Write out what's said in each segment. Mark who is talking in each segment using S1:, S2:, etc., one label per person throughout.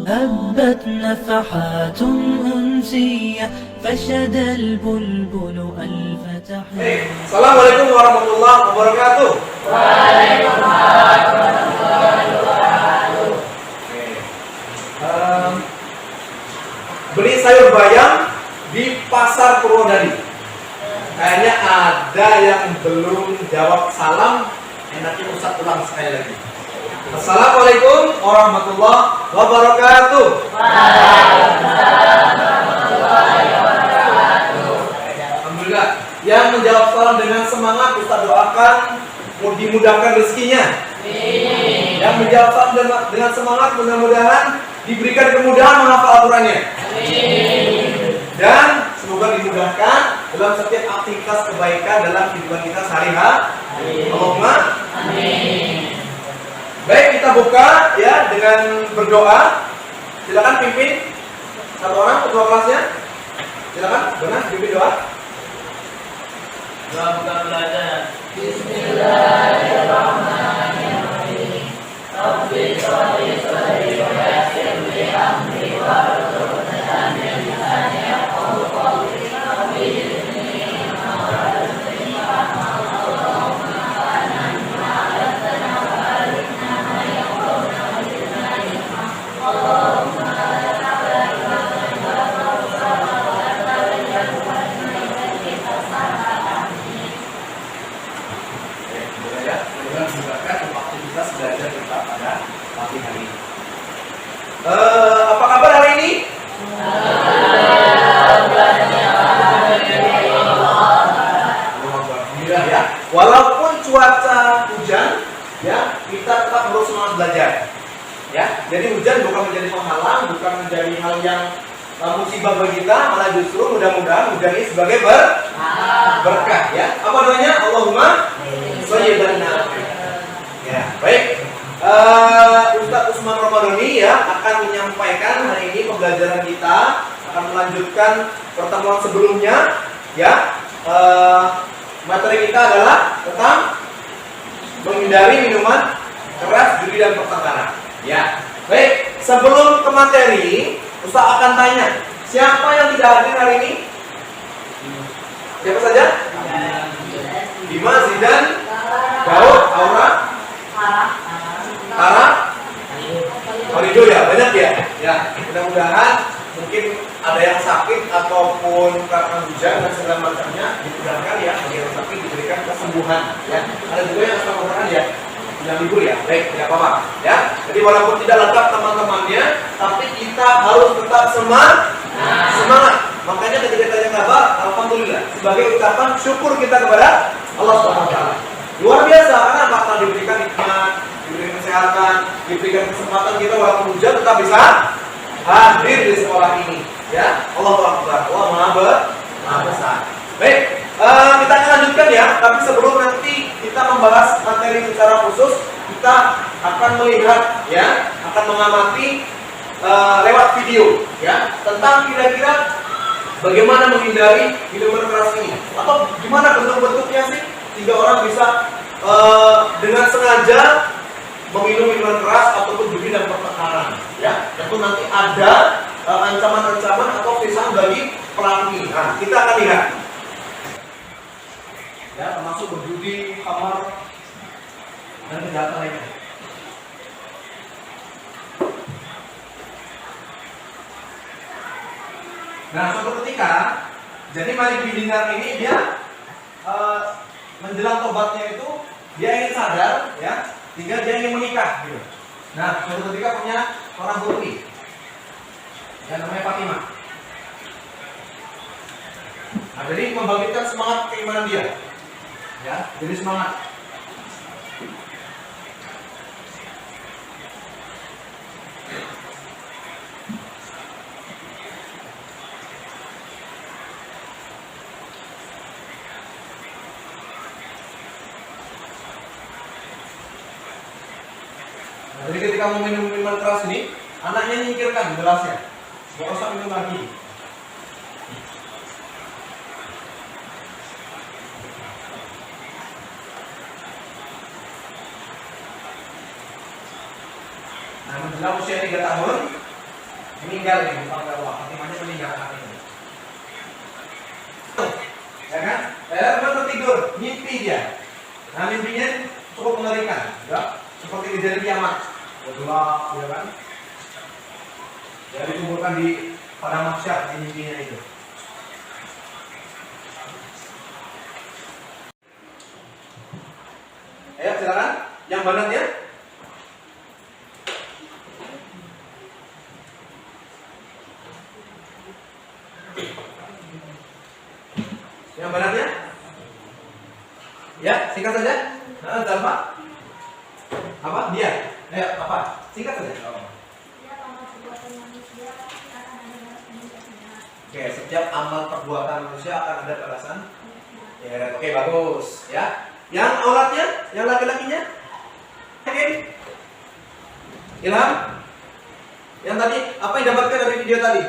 S1: هبت نفحات أنسية فشد البلبل ألف تحية.
S2: Assalamualaikum warahmatullahi wabarakatuh.
S3: Waalaikumsalam warahmatullahi wabarakatuh.
S2: Beli sayur bayam di pasar Purwodadi. Kayaknya ada yang belum jawab salam. Enaknya Ustaz ulang sekali lagi. Assalamualaikum warahmatullahi wabarakatuh.
S3: Waalaikumsalam warahmatullahi wabarakatuh.
S2: Alhamdulillah. Yang menjawab salam dengan semangat Ustaz doakan dimudahkan rezekinya.
S3: Amin.
S2: Yang menjawab salam dengan semangat mudah-mudahan diberikan kemudahan menghafal Al-Qur'annya.
S3: Amin.
S2: Dan semoga dimudahkan dalam setiap aktivitas kebaikan dalam kehidupan kita sehari-hari. Allahumma
S3: Amin.
S2: Baik, kita buka ya dengan berdoa. Silakan pimpin satu orang ketua kelasnya. Silakan, benar pimpin doa.
S3: Doa buka belajar. Bismillahirrahmanirrahim. Rabbi sholli sholli wa yassir li amri wa rzuqna min lisani yafqahu qawli. Rabbi zidni ilma wa rzuqni fahma. Allahumma anan ma'alatana wa alikna ma yanfa'una wa zidna ilma. Allahumma la ta'ala wa
S2: Silakan untuk aktivitas belajar kita pada pagi hari ini. Apa kabar hari ini? Alhamdulillah ya. Walaupun cuaca hujan, ya kita tetap harus semangat belajar. Ya, jadi hujan bukan menjadi penghalang, bukan menjadi hal yang musibah bagi kita, malah justru mudah-mudahan hujan ini sebagai berkah. Ya, apa doanya? Allahumma shayyiban nafi'an. Ya, baik. Ustaz Usman Ramadhani ya akan menyampaikan hari ini pembelajaran kita, akan melanjutkan pertemuan sebelumnya. Ya, materi kita adalah tentang menghindari minuman keras, judi dan pertengkaran. Ya, baik. Sebelum ke materi, Ustaz akan tanya, siapa yang tidak hadir hari ini? Siapa saja? Dimas, Zidan, Daud, Aura, Tara, Harido ya, banyak ya. Ya, mudah-mudahan mungkin ada yang sakit ataupun karena hujan dan segala macamnya dimudahkan ya, bagi yang sakit diberikan kesembuhan. Ya, ada juga yang kesembuhan ya, yang libur ya, baik, tidak apa-apa. Ya, jadi walaupun tidak lengkap teman-temannya, tapi kita harus tetap semangat. Makanya ketika ditanya kabar, alhamdulillah, sebagai ucapan syukur kita kepada Allah SWT. Luar biasa, karena bakal diberikan nikmat, diberikan kesehatan, diberikan kesempatan kita walaupun hujan tetap bisa hadir di sekolah ini. Ya, Allahu Akbar, Allah Maha Besar. Baik, kita akan lanjutkan ya. Tapi sebelum nanti kita membahas materi secara khusus, kita akan melihat ya, akan mengamati lewat video ya tentang kira-kira bagaimana menghindari minuman keras ini, atau gimana bentuk-bentuknya sih sehingga orang bisa dengan sengaja meminum minuman keras ataupun judi dan pertengkaran. Ya, tentu nanti ada ancaman-ancaman atau siksaan bagi pelaku. Nah, kita akan lihat. Ya, termasuk berjudi, khamar, dan kejahatan lainnya. Nah, suatu ketika, jadi Malik bin Dinar ini dia menjelang tobatnya itu dia ingin sadar, ya, sehingga dia ingin menikah, gitu. Nah, suatu ketika punya seorang putri, yang namanya Fatimah. Nah, jadi membangkitkan semangat keimanan dia. Ya, jadi semangat. Nah, jadi ketika mau minum minuman keras ini, anaknya nyingkirkan gelasnya. Gak usah minum lagi. Nah, menjelang usia 3 tahun, meninggal nih, bukan dakwah. Khatimahnya meninggal hatinya. Ya kan? Dia tertidur, mimpi dia. Nah mimpinya cukup mengerikan, ya. Seperti kejadian kiamat. Bergelap, ya kan? Ya dikumpulkan di pada mahsyar di mimpinya itu. Ayo silakan, yang banatnya. Yang banatnya? Ya, singkat saja. Nah, apa? Apa? Dia. Ayo, apa? Singkat saja. Oke, setiap amal perbuatan manusia akan ada balasan. Ya, oke, bagus. Ya. Yang auratnya, yang laki-lakinya? Yakin? Ilham? Yang tadi, apa yang dapatkan dari video tadi?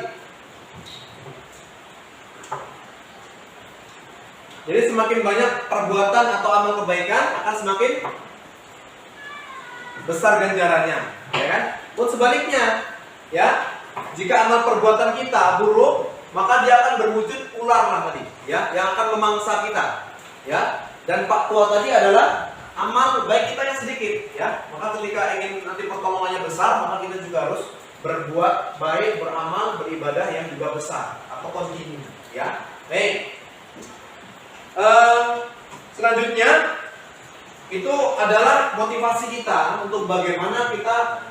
S2: Jadi semakin banyak perbuatan atau amal kebaikan akan semakin besar ganjarannya, ya kan? Pun sebaliknya, ya, jika amal perbuatan kita buruk, maka dia akan berwujud ular lah tadi, ya, yang akan memangsa kita, ya. Dan Pak Tua tadi adalah amal baik kita yang sedikit, ya. Maka ketika ingin nanti pertolongannya besar, maka kita juga harus berbuat baik, beramal, beribadah yang juga besar atau kontinu, ya. Baik. Selanjutnya itu adalah motivasi kita untuk bagaimana kita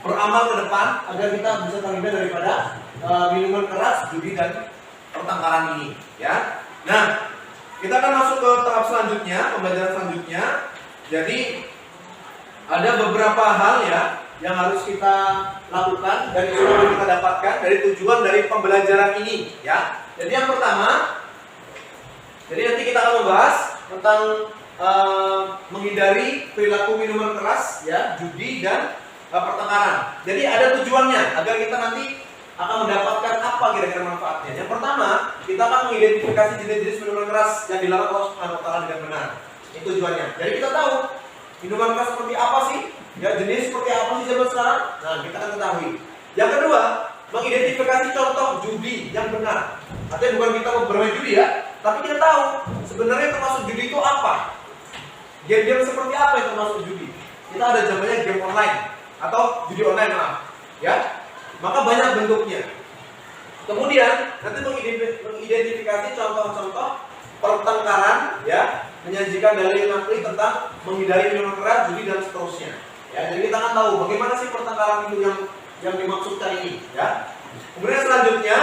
S2: beramal ke depan agar kita bisa terhindar daripada minuman keras, judi dan pertengkaran ini, ya. Nah, kita akan masuk ke tahap selanjutnya, pembelajaran selanjutnya. Jadi ada beberapa hal ya yang harus kita lakukan dan itu yang kita dapatkan dari tujuan dari pembelajaran ini, ya. Jadi yang pertama, jadi nanti kita akan membahas tentang menghindari perilaku minuman keras, ya, judi dan pertengkaran. Jadi ada tujuannya agar kita nanti akan mendapatkan apa kira-kira manfaatnya. Yang pertama, kita akan mengidentifikasi jenis-jenis minuman keras yang dilarang Allah Subhanahu wa taala dengan benar. Itu tujuannya. Jadi kita tahu minuman keras seperti apa sih? Ya, jenis seperti apa sih zaman sekarang? Nah, kita akan ketahui. Yang kedua, mengidentifikasi contoh judi yang benar. Artinya bukan kita mau bermain judi ya, tapi kita tahu sebenarnya termasuk judi itu apa. Game-game seperti apa yang termasuk judi? Kita ada namanya game online atau judi online, maaf. Ya, maka banyak bentuknya. Kemudian nanti mengidentifikasi contoh-contoh pertengkaran, ya, menyajikan dalil nakli tentang menghindari minuman keras, judi dan seterusnya. Ya, jadi kita akan tahu bagaimana sih pertengkaran itu yang dimaksudkan ini, ya. Kemudian selanjutnya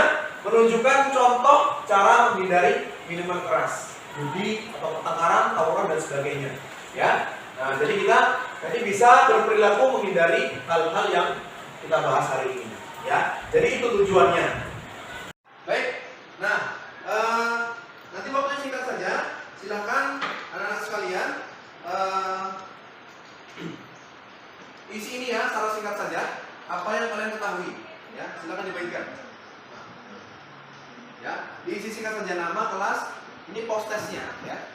S2: menunjukkan contoh cara menghindari minuman keras, judi atau pertengkaran, tawuran dan sebagainya, ya. Nah, jadi kita nanti bisa berperilaku menghindari hal-hal yang kita bahas hari ini, ya. Jadi itu tujuannya. Baik. Nah, nanti waktunya singkat saja. Silakan anak-anak sekalian isi ini ya secara singkat saja. Apa yang kalian ketahui, ya. Silakan dibagikan. Ya, diisi singkat saja nama, kelas, ini post testnya, ya.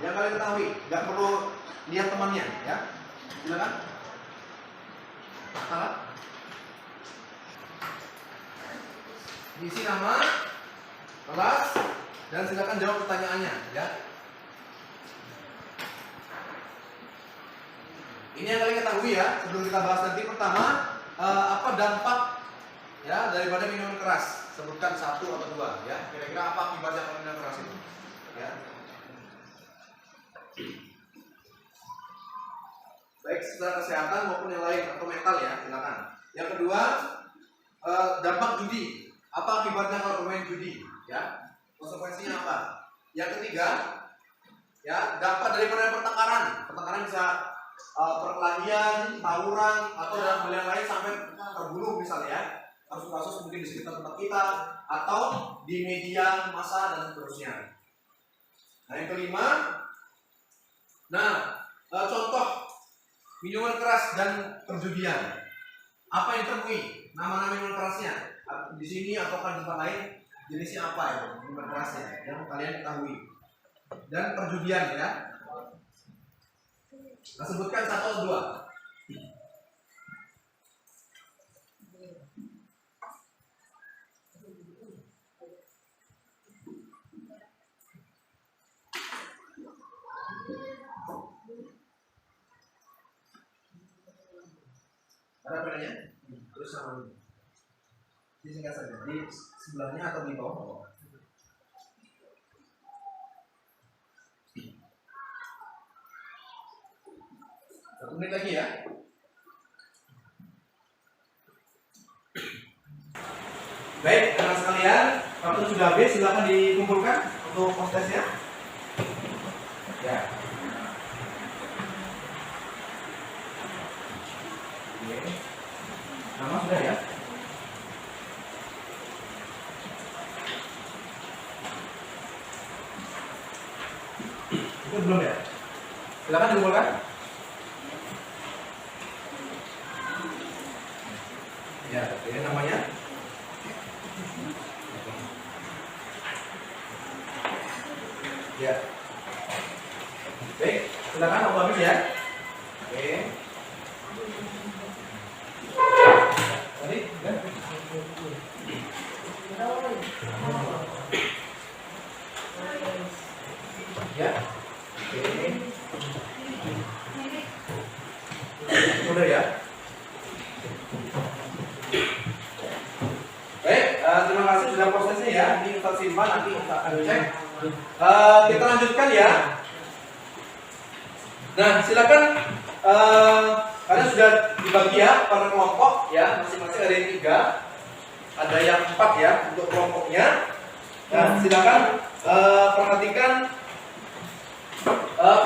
S2: Yang kalian ketahui, nggak perlu lihat temannya, ya. Silakan. Salah. Diisi nama, kelas, dan silakan jawab pertanyaannya, ya. Ini yang kalian ketahui ya, sebelum kita bahas nanti. Pertama, apa dampak ya daripada minuman keras? Sebutkan 1 atau 2 ya. Kira-kira apa akibatnya minuman keras itu? Ya. Baik secara kesehatan maupun yang lain atau mental ya, silakan. Yang kedua, dampak judi. Apa akibatnya kalau bermain judi? Ya. Konsekuensinya apa? Yang ketiga, ya, dampak daripada pertengkaran. Pertengkaran bisa perkelahian, tawuran, atau dalam hal yang lain sampai terbunuh misalnya ya. Kasus-kasus mungkin di sekitar tempat kita atau di media massa dan seterusnya. Nah yang kelima, contoh minuman keras dan perjudian. Apa yang temui? Nama-nama minuman kerasnya di sini atau di tempat lain jenisnya apa ya minuman kerasnya yang kalian ketahui? Dan perjudian ya. Nah, sebutkan 1 atau 2. Ada penanya? Terus sama ini. Disingkat saja. Di sebelahnya atau di bawah? Satu menit lagi ya. Baik, teman sekalian, waktu sudah habis, silakan dikumpulkan untuk post testnya. Ya. Oke. Nama sudah ya? Itu belum ya? Silakan dikumpulkan. Ya, ini namanya. Ya. Baik, silakan aku habis ya. Oke. Tadi, ya. Oke. Udah ya. Baik, terima kasih sudah prosesnya ya. Ini Ustaz simpan, nanti Ustaz akan cek. Kita lanjutkan ya. Nah, silakan kalian sudah dibagi ya per kelompok ya, masing-masing ada yang 3, ada yang 4 ya untuk kelompoknya. Dan silakan perhatikan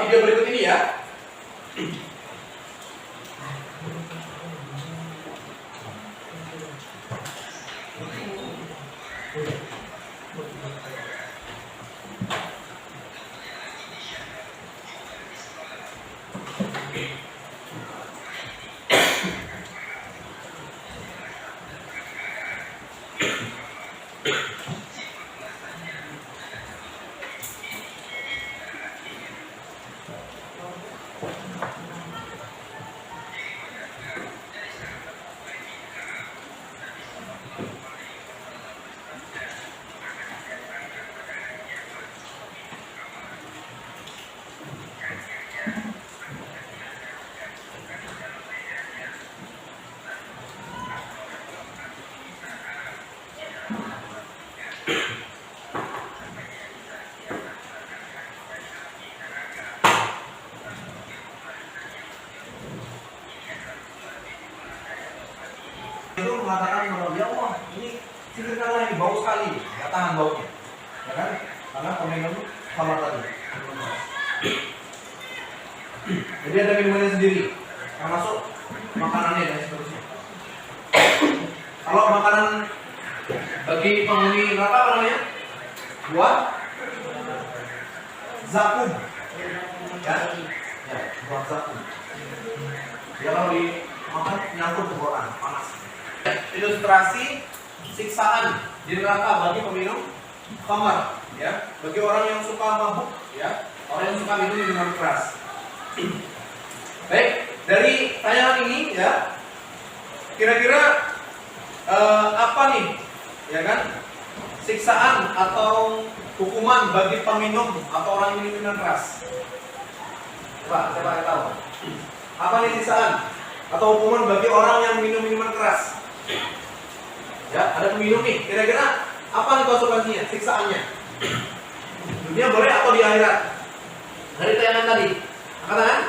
S2: video berikut ini ya. Itu mengatakan bahwa ya Allah, ini sirikala ini bau sekali, nggak tahan baunya, ya kan? Karena peminum kamar tadi. Jadi ada minumannya sendiri, termasuk makanannya dan seterusnya. Kalau makanan bagi penghuni neraka apa namanya? Buah zakum, ya, buah zakum. Ya kalau dimakan nyangkut ke Quran, panas. Ilustrasi siksaan di neraka bagi peminum khamar, ya, bagi orang yang suka mabuk, ya, orang yang suka minum minuman keras. Baik, dari tayangan ini, ya, kira-kira apa nih, ya kan, siksaan atau hukuman bagi peminum atau orang yang minum minuman keras? Coba, siapa yang tahu? Apa nih siksaan atau hukuman bagi orang yang minum minuman keras? Ya, ada peminum nih. Kira-kira apa nih konsekuensinya, siksaannya? Dunia boleh atau di akhirat? Dari tayangan tadi, angkat tangan.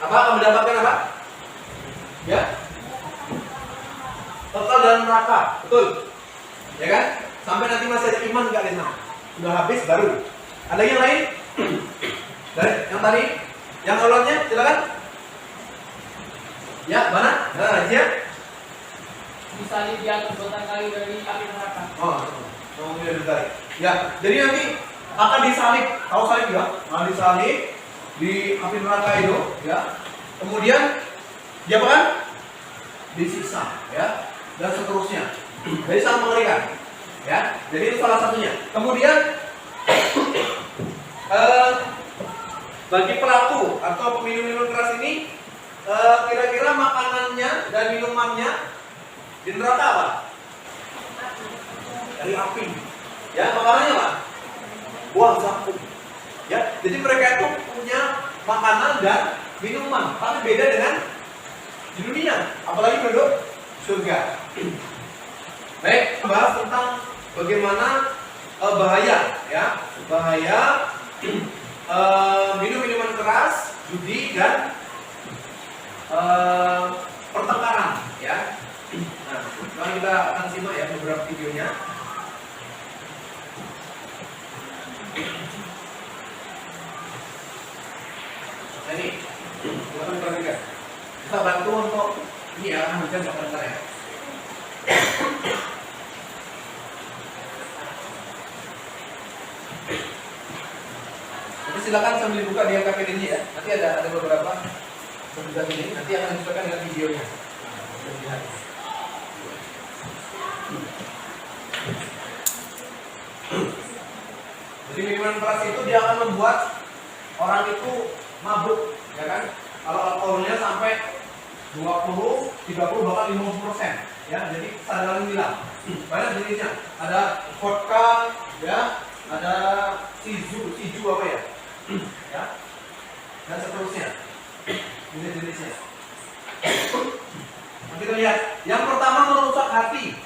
S2: Apa akan mendapatkan apa? Ya, total dalam neraka, betul? Ya kan? Sampai nanti masih ada iman nggak di sana? Sudah habis baru. Ada yang lain? Dari yang tadi, yang awalnya, silakan. Ya, mana? Nah, siap.
S3: Disalib di atas batang kayu dari api neraka.
S2: Oh, tidak ditarik. Ya, jadi nanti akan disalib. Tahu salib ya? Nah, disalib di api neraka itu, ya. Kemudian dia apa kan? Disiksa, ya, dan seterusnya. Jadi sangat mengerikan, ya. Jadi itu salah satunya. Kemudian bagi pelaku atau peminum minuman keras ini kira-kira makanannya dan minumannya di neraka apa? Dari api. Ya, makanannya apa? Buah zakum. Ya, jadi mereka itu punya makanan dan minuman, tapi beda dengan di dunia, apalagi penduduk surga. Baik, bahas tentang bagaimana bahaya, ya, bahaya minum minuman keras, judi dan pertengkaran, ya. Nah, sekarang kita akan simak ya beberapa videonya. Nah, ini, silakan perhatikan. Kita bantu untuk ini ya, hujan nggak terdengar ya. Jadi silakan sambil buka di LKPD ini ya. Nanti ada beberapa seperti ini. Nanti akan disesuaikan dengan videonya. Nah, lihat. Jadi minuman keras itu dia akan membuat orang itu mabuk, ya kan? Kalau alkoholnya sampai 20, 30 bahkan 50%, ya. Jadi kesadaran hilang. Banyak jenisnya. Ada vodka, ya. Ada siju apa ya? Ya. Dan seterusnya. Jenis-jenisnya. Nah, kita lihat. Yang pertama merusak hati.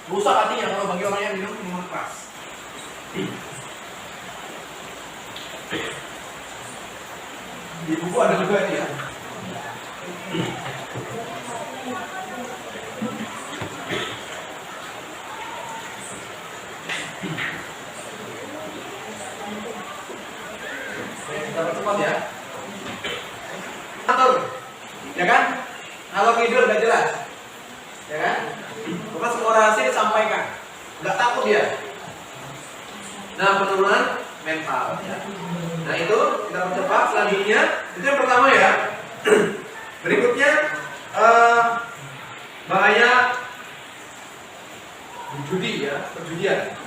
S2: Rusak hatinya kalau bagi orang yang minum minuman keras. Di buku ada juga ini ya. Dapat cepat ya. Atur, ya kan? Kalau tidur gak jelas, ya kan? Bukan semua rahasia disampaikan, nggak takut dia. Nah, penurunan mental. Ya. Nah, itu kita percepat. Selanjutnya, itu yang pertama ya. Berikutnya bahaya judi ya, perjudian.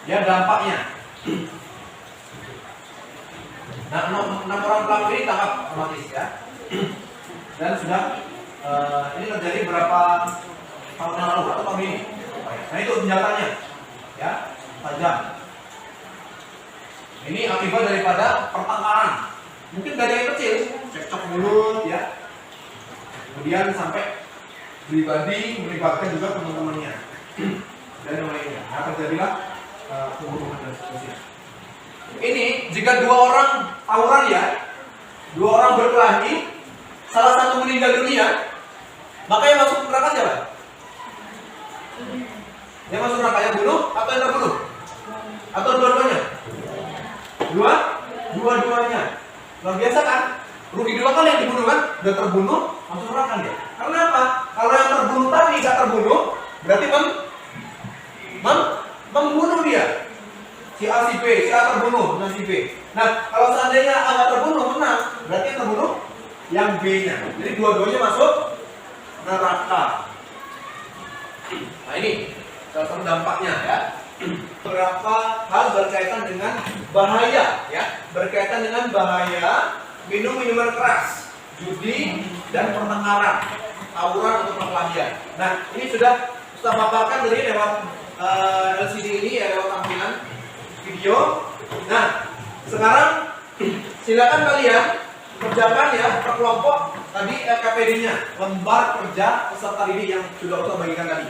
S2: Ya, dampaknya. Nah, 6 orang pelaku ini tangkap otomatis ya. Dan sudah ini terjadi berapa tahun yang lalu atau tahun ini. Nah, itu senjatanya, ya, tajam. Ini akibat daripada pertengkaran. Mungkin dari yang kecil, cekcok mulut, ya. Kemudian sampai pribadi melibatkan juga teman-temannya dan yang lainnya. Nah, terjadilah pembunuhan dan seterusnya. Ini jika 2 orang tawuran ya, 2 orang berkelahi, salah satu meninggal dunia, maka yang masuk neraka siapa? Yang masuk neraka yang bunuh atau yang terbunuh? Atau dua-duanya? Dua-duanya. Luar biasa kan? Rugi 2 kali yang dibunuh kan? Udah terbunuh, masuk neraka dia. Karena apa? Kalau yang terbunuh tadi tidak terbunuh, berarti membunuh dia. Si A, si B, si A terbunuh, nah si B. Nah, kalau seandainya A nggak terbunuh, menang, berarti yang terbunuh yang B-nya. Jadi dua-duanya masuk neraka. Nah, ini salah satu dampaknya ya. Beberapa hal berkaitan dengan bahaya ya, berkaitan dengan bahaya minum minuman keras, judi dan pertengkaran, tawuran atau perkelahian. Nah, ini sudah paparkan dari lewat LCD ini ya, lewat tampilan video. Nah, sekarang silakan kalian kerjakan ya per kelompok tadi LKPD-nya, lembar kerja peserta didik yang sudah Ustaz bagikan tadi.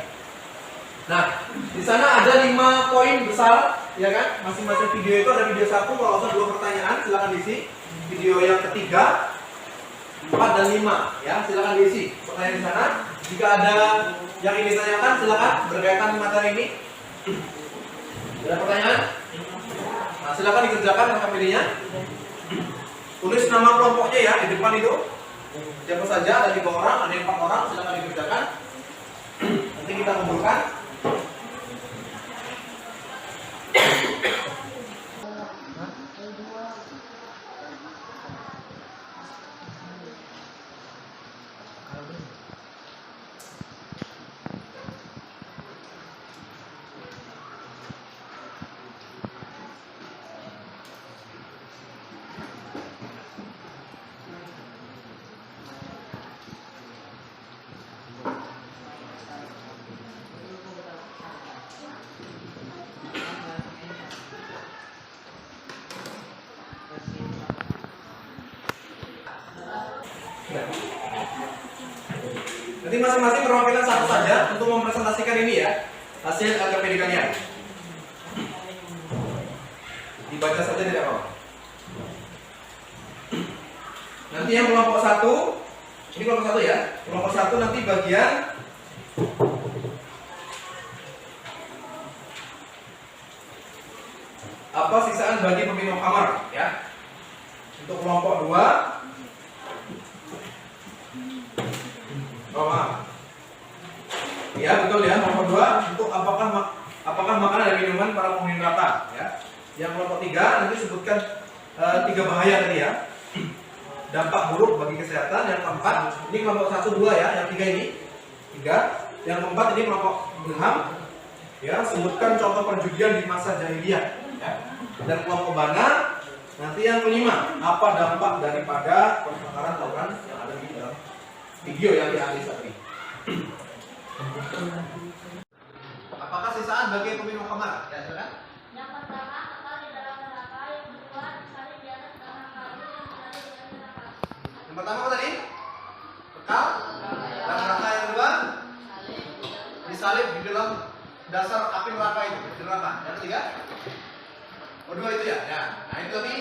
S2: Nah, di sana ada 5 poin besar, ya kan? Masing-masing video itu ada video 1, kalau Ustaz 2 pertanyaan, silakan diisi. Video yang ketiga 4 dan 5, ya, silakan diisi pertanyaan di sana. Jika ada yang ingin ditanyakan, silakan berkaitan materi ini. Ada pertanyaan? Nah, silakan dikerjakan LKPD-nya. Tulis nama kelompoknya ya di depan itu. Siapa saja, ada 3 orang, ada 4 orang, silakan dikerjakan. Nanti kita kumpulkan. Nanti masing-masing perwakilan satu saja untuk mempresentasikan ini ya, hasil LKPD kalian. Dibaca saja tidak apa-apa. Nanti yang kelompok 1, ini kelompok 1 ya. Kelompok 1 nanti bagian apa sisaan bagi peminum khamar ya. Untuk kelompok 2, oh maaf. Ya betul ya, kelompok 2 untuk apakah makanan dan minuman para penghuni neraka ya. Yang kelompok 3 nanti sebutkan 3 bahaya tadi ya. Dampak buruk bagi kesehatan. Yang keempat, ini kelompok 1, 2 ya. Yang 3 ini 3. Yang keempat ini kelompok ilham ya, sebutkan contoh perjudian di masa jahiliyah ya. Dan kelompok bana nanti yang kelima, apa dampak daripada pertukaran tauran yang ada di dalam video yang diambil tadi. Apakah sisaan bagi peminum khamar? Ya, silakan.
S3: Yang pertama, kekal di dalam neraka. Yang kedua, disalib di atas tanah kayu. Yang ketiga, di dalam neraka.
S2: Yang pertama apa tadi? Kekal dalam neraka. Yang kedua, disalib di dalam dasar api neraka itu, di neraka. Yang ketiga, kedua itu ya. Nah itu tadi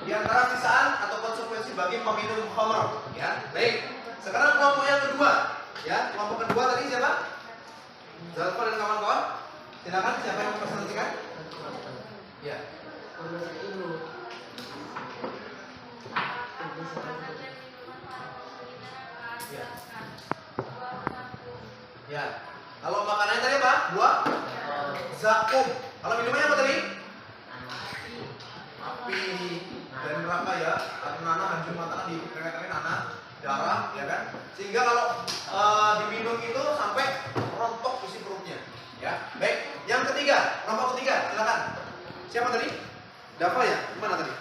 S2: di antara sisaan atau konsekuensi bagi peminum khamar. Ya, baik. Sekarang kelompok yang kedua. Ya, kelompok kedua tadi siapa? Zalfa dan kawan-kawan. Silakan, siapa yang mempresentasikan? Ya. Ya. Ya. Kalau makanannya tadi apa? Buah zakum. Kalau minumannya apa tadi? Api dan neraka ya. Atau nanah, hancur mata di keringat-keringat nanah, darah, ya kan? Sehingga kalau diminum itu sampai rontok isi perutnya. Ya. Baik. Yang ketiga, kelompok ketiga, silakan. Siapa tadi? Dafa ya? Mana tadi?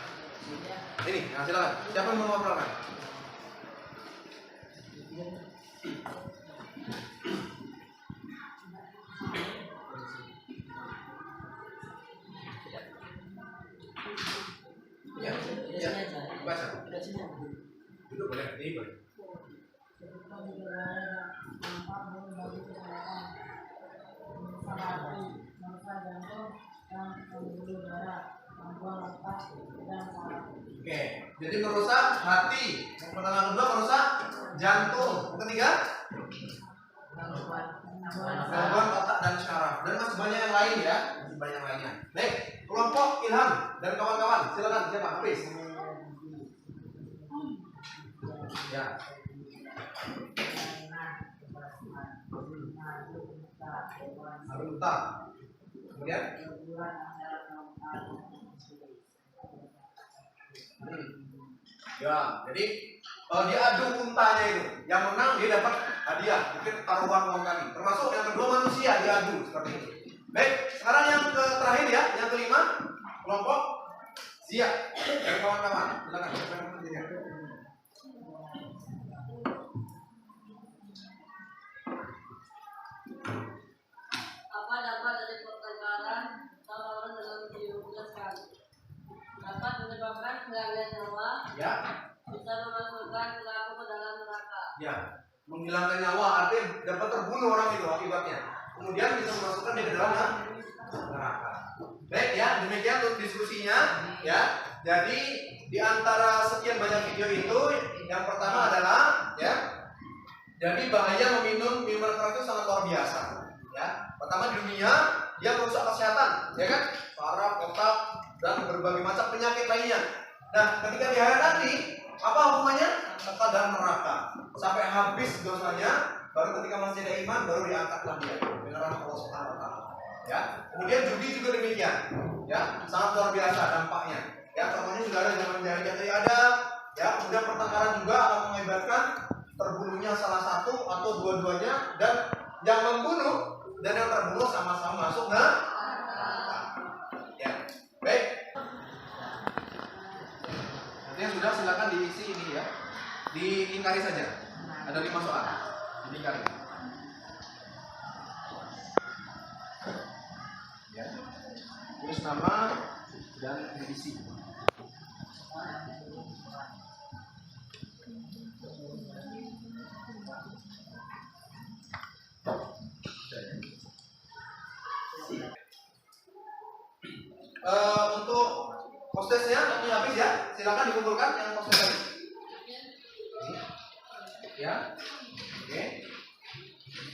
S2: Ini, nah silakan. Siapa yang mau memperkenalkan? Ya, ya. Baca. Duduk boleh, ini boleh. Oke, jadi merusak hati. Yang pertama, kedua merusak jantung. Yang ketiga, gangguan otak dan syaraf. Dan masih banyak yang lain ya, masih banyak lainnya. Baik, kelompok ilham dan kawan-kawan, silakan siapa? Hafiz. Ya. Arunta. Kemudian ya, jadi diadu untanya itu. Yang menang dia dapat hadiah, mungkin taruhan uang kami. Termasuk yang kedua manusia diadu seperti itu. Baik, sekarang yang terakhir ya, yang kelima, kelompok Zia dan kawan-kawan. Silakan.
S3: Apa dampak dari pertengkaran tawaran dalam dijelaskan? Dapat menyebabkan hilangnya nyawa.
S2: Ya.
S3: Bisa memasukkan pelaku ke dalam neraka.
S2: Ya, menghilangkan nyawa artinya dapat terbunuh orang itu akibatnya. Kemudian bisa memasukkan dia ke dalam neraka. Baik ya, demikian untuk diskusinya ya. Jadi di antara sekian banyak video itu, yang pertama adalah ya. Jadi bahaya meminum minuman keras itu sangat luar biasa. Ya, pertama di dunia dia merusak kesehatan, ya kan? Saraf, otak, dan berbagai macam penyakit lainnya. Nah, ketika di akhirat nanti apa hukumannya? Kekal dalam neraka sampai habis dosanya, baru ketika masih ada iman baru diangkatlah dia dengan rahmat Allah Subhanahu wa taala. Ya. Kemudian judi juga demikian. Ya, sangat luar biasa dampaknya. Ya, contohnya sudah ada zaman jahiliyah tadi ada, ya, kemudian pertengkaran juga akan mengakibatkan terbunuhnya salah satu atau dua-duanya, dan yang membunuh dan yang terbunuh sama-sama masuk neraka. Ya. Baik. Artinya sudah, silakan diisi ini ya. Diingkari saja. Ada 5 soal. Diingkari. Ya. Tulis nama dan diisi. untuk hostesnya waktunya habis ya. Silakan dikumpulkan yang hostes tadi. Ya. Oke.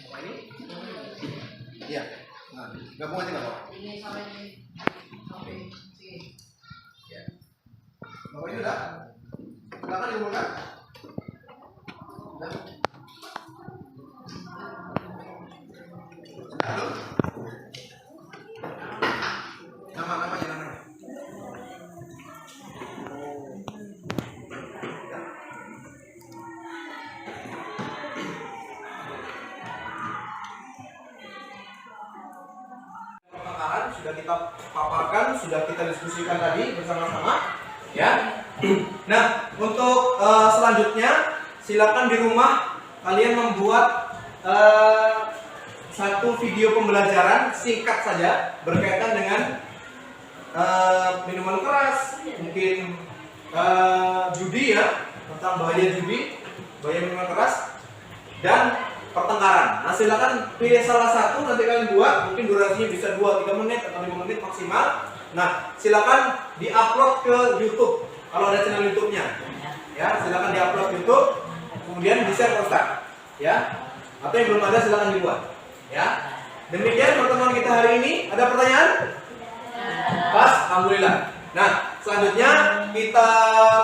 S2: Apa ini? Iya. Nah, gabung aja nggak apa-apa.
S3: Ini sama ini. Oke.
S2: Ya. Bapak ini udah? Silakan dikumpulkan. Udah. Halo. Namanya. Pertengkaran sudah kita paparkan, sudah kita diskusikan tadi bersama-sama, ya. Nah, untuk selanjutnya, silakan di rumah kalian membuat satu video pembelajaran singkat saja berkaitan dengan minuman keras, mungkin judi ya, tentang bahaya judi, bahaya minuman keras, dan pertengkaran. Nah, silakan pilih salah satu, nanti kalian buat, mungkin durasinya bisa 2-3 menit atau 5 menit maksimal. Nah, silakan diupload ke YouTube kalau ada channel YouTube-nya. Ya, silakan diupload ke YouTube, kemudian di-share ke Ustaz. Ya. Atau yang belum ada silakan dibuat. Ya. Demikian pertemuan kita hari ini. Ada pertanyaan? Pas, alhamdulillah. Nah, selanjutnya kita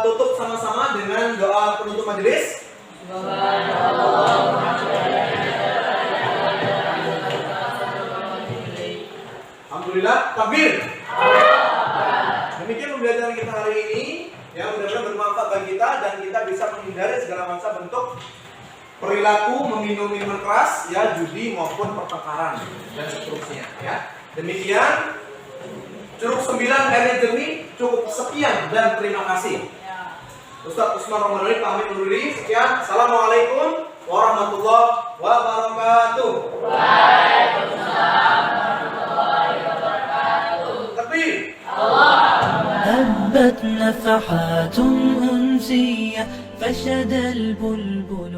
S2: tutup sama-sama dengan doa penutup majelis. Alhamdulillah, takbir. Demikian pembelajaran kita hari ini. Ya, mudah-mudahan bermanfaat bagi kita dan kita bisa menghindari segala macam bentuk perilaku meminum minuman keras, ya, judi maupun pertengkaran dan seterusnya. Ya, demikian. Curug 9 airnya jernih. Cukup sekian dan terima kasih. Ustaz Usman Ramadan pamit undur diri. Sekian. Assalamualaikum warahmatullahi wabarakatuh.
S3: Waalaikumsalam warahmatullahi wabarakatuh.
S2: Takbir.
S1: هبت نفحات أنسية فشد البلبل